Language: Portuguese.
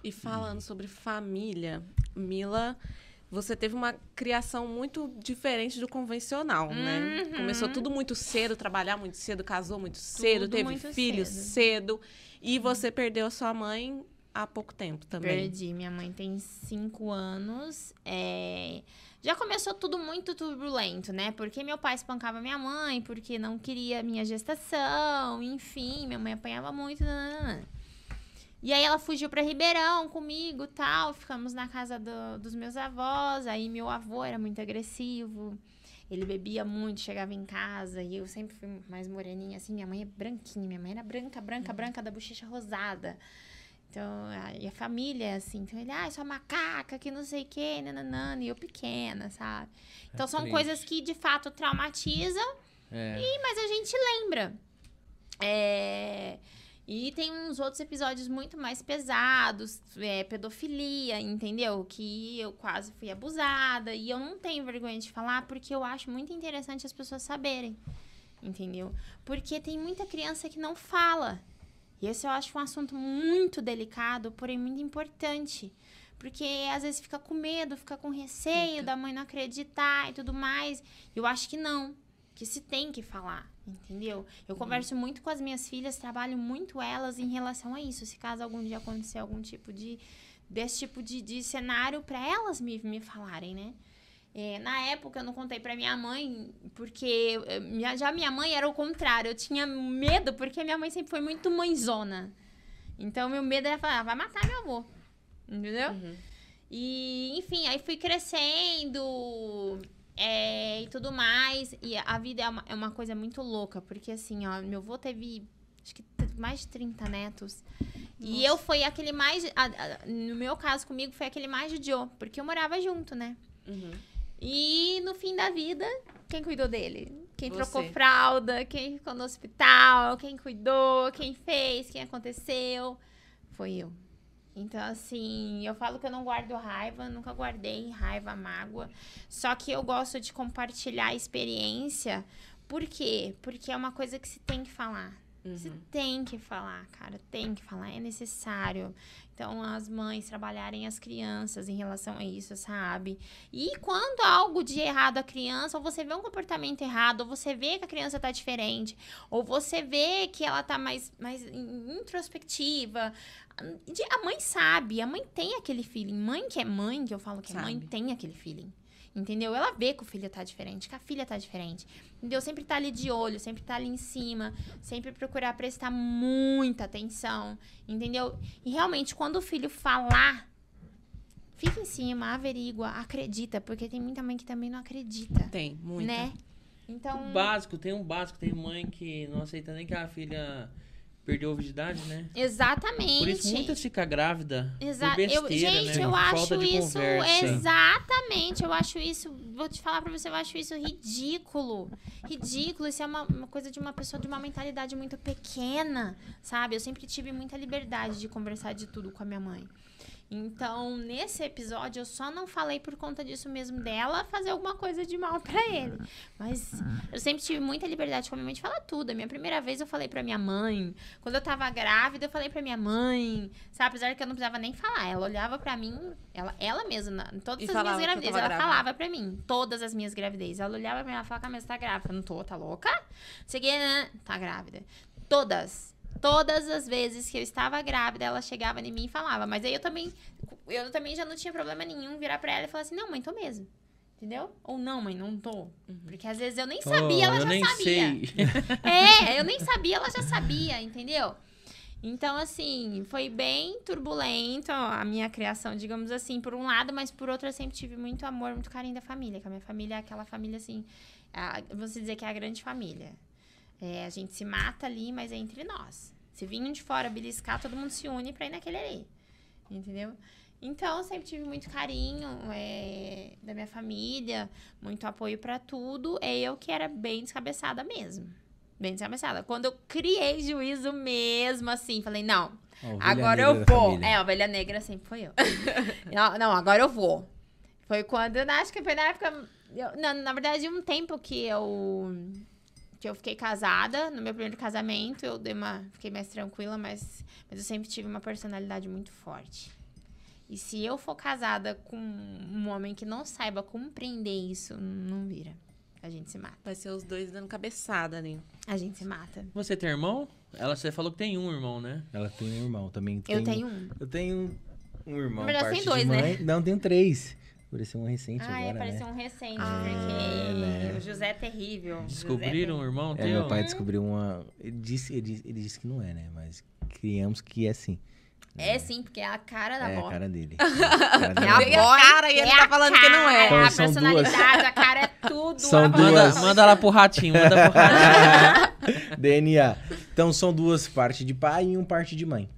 E falando sobre família, Mila, você teve uma criação muito diferente do convencional, né? Começou tudo muito cedo, trabalhar muito cedo, casou muito cedo, Tudo teve muito filhos cedo. cedo. E você perdeu a sua mãe há pouco tempo também. Perdi. Minha mãe tem 5 anos. Já começou tudo muito turbulento, né? Porque meu pai espancava minha mãe, porque não queria minha gestação, enfim, minha mãe apanhava muito. Nananana. E aí ela fugiu pra Ribeirão comigo e tal. Ficamos na casa dos meus avós. Aí meu avô era muito agressivo. Ele bebia muito, chegava em casa. E eu sempre fui mais moreninha, assim. Minha mãe é branquinha. Minha mãe era branca, branca, branca, da bochecha rosada. Então, e a família é assim. Então ele, sua macaca, que não sei o quê, nananana. E eu pequena, sabe? Então são triste. coisas que, de fato, traumatizam. Mas a gente lembra. E tem uns outros episódios muito mais pesados, pedofilia, entendeu? Que eu quase fui abusada. E eu não tenho vergonha de falar, porque eu acho muito interessante as pessoas saberem, entendeu? Porque tem muita criança que não fala. E esse eu acho um assunto muito delicado, porém muito importante. Porque às vezes fica com medo, fica com receio da mãe não acreditar e tudo mais. Eu acho que não, que se tem que falar, entendeu? Eu converso muito com as minhas filhas, trabalho muito elas em relação a isso. Se caso algum dia acontecer algum tipo desse tipo de cenário, para elas me falarem, né? Na época eu não contei pra minha mãe, porque já minha mãe era o contrário. Eu tinha medo, porque minha mãe sempre foi muito mãezona. Então meu medo era falar, vai matar meu avô, entendeu? E, enfim, aí fui crescendo... e tudo mais. E a vida é uma coisa muito louca. Porque, assim, ó, meu avô teve, acho que mais de 30 netos. Nossa. E eu fui aquele mais... no meu caso, comigo, foi aquele mais judiou. Porque eu morava junto, né? E, no fim da vida, quem cuidou dele? Quem trocou fralda? Quem ficou no hospital? Quem cuidou? Quem fez? Quem aconteceu? Foi eu. Então, assim, eu falo que eu não guardo raiva, nunca guardei raiva, mágoa. Só que eu gosto de compartilhar a experiência. Por quê? Porque é uma coisa que se tem que falar. Você tem que falar, cara, tem que falar, é necessário. Então, as mães trabalharem as crianças em relação a isso, sabe? E quando há algo de errado à criança, ou você vê um comportamento errado, ou você vê que a criança tá diferente, ou você vê que ela tá mais introspectiva, a mãe sabe, a mãe tem aquele feeling. Mãe, que eu falo que é mãe, tem aquele feeling. Entendeu? Ela vê que o filho tá diferente, que a filha tá diferente. Entendeu? Sempre tá ali de olho, sempre tá ali em cima, sempre procurar prestar muita atenção, entendeu? E realmente, quando o filho falar, fica em cima, averigua, acredita, porque tem muita mãe que também não acredita. Tem, muita. Né? Então... Tem mãe que não aceita nem que a filha... perdeu a obesidade, né? Exatamente. Por isso muitas ficam grávidas por besteira, gente, né? eu Falta acho de isso... conversa. Exatamente. Eu acho isso... Vou te falar pra você, eu acho isso ridículo. Ridículo. Isso é uma coisa de uma pessoa de uma mentalidade muito pequena, sabe? Eu sempre tive muita liberdade de conversar de tudo com a minha mãe. Então, nesse episódio, eu só não falei por conta disso mesmo, dela fazer alguma coisa de mal pra ele. Mas eu sempre tive muita liberdade com a minha mãe de falar tudo. A minha primeira vez eu falei pra minha mãe. Quando eu tava grávida, eu falei pra minha mãe. Sabe? Apesar que eu não precisava nem falar. Ela olhava pra mim, ela mesma, em todas as minhas gravidezes, ela falava pra mim. Todas as minhas gravidezes. Ela olhava pra mim e falava, Camila, você tá grávida? Eu não tô, tá louca? Você tá grávida. Todas as vezes que eu estava grávida, ela chegava em mim e falava. Mas aí eu também já não tinha problema nenhum virar pra ela e falar assim, não, mãe, tô mesmo. Entendeu? Ou não, mãe, não tô. Porque às vezes eu nem sabia, ela já sabia. Sei. Eu nem sabia, ela já sabia, entendeu? Então, assim, foi bem turbulento a minha criação, digamos assim, por um lado, mas por outro eu sempre tive muito amor, muito carinho da família. Que a minha família é aquela família, assim, você dizer que é a grande família. A gente se mata ali, mas é entre nós. Se vinham de fora beliscar, todo mundo se une pra ir naquele ali. Entendeu? Então, eu sempre tive muito carinho da minha família, muito apoio pra tudo. Eu que era bem descabeçada mesmo. Bem descabeçada. Quando eu criei juízo mesmo, assim, falei, não, agora eu vou. A ovelha negra sempre foi eu. não, agora eu vou. Foi quando, acho que foi na época... na verdade, um tempo que eu fiquei casada, no meu primeiro casamento, fiquei mais tranquila, mas eu sempre tive uma personalidade muito forte. E se eu for casada com um homem que não saiba compreender isso, não vira. A gente se mata. Vai ser os dois dando cabeçada ali. A gente se mata. Você tem irmão? Você falou que tem um irmão, né? Ela tem um irmão também. Eu tenho um. Eu tenho um irmão. Na verdade, parte tem dois, de mãe. né? Não, tenho 3. Apareceu um recente Ah, agora, apareceu né? um recente, É, porque né? o José é terrível. Descobriram um irmão teu? Meu pai descobriu uma... Ele disse que não é, né? Mas criamos que é sim. É sim, porque é a cara da É avó. a cara dele. É a Veio a voz, cara e ele tá falando que não é. Então, A são personalidade, a cara é tudo. São a voz. duas. Manda lá pro ratinho, manda pro ratinho. DNA. Então são 2 partes de pai e 1 parte de mãe.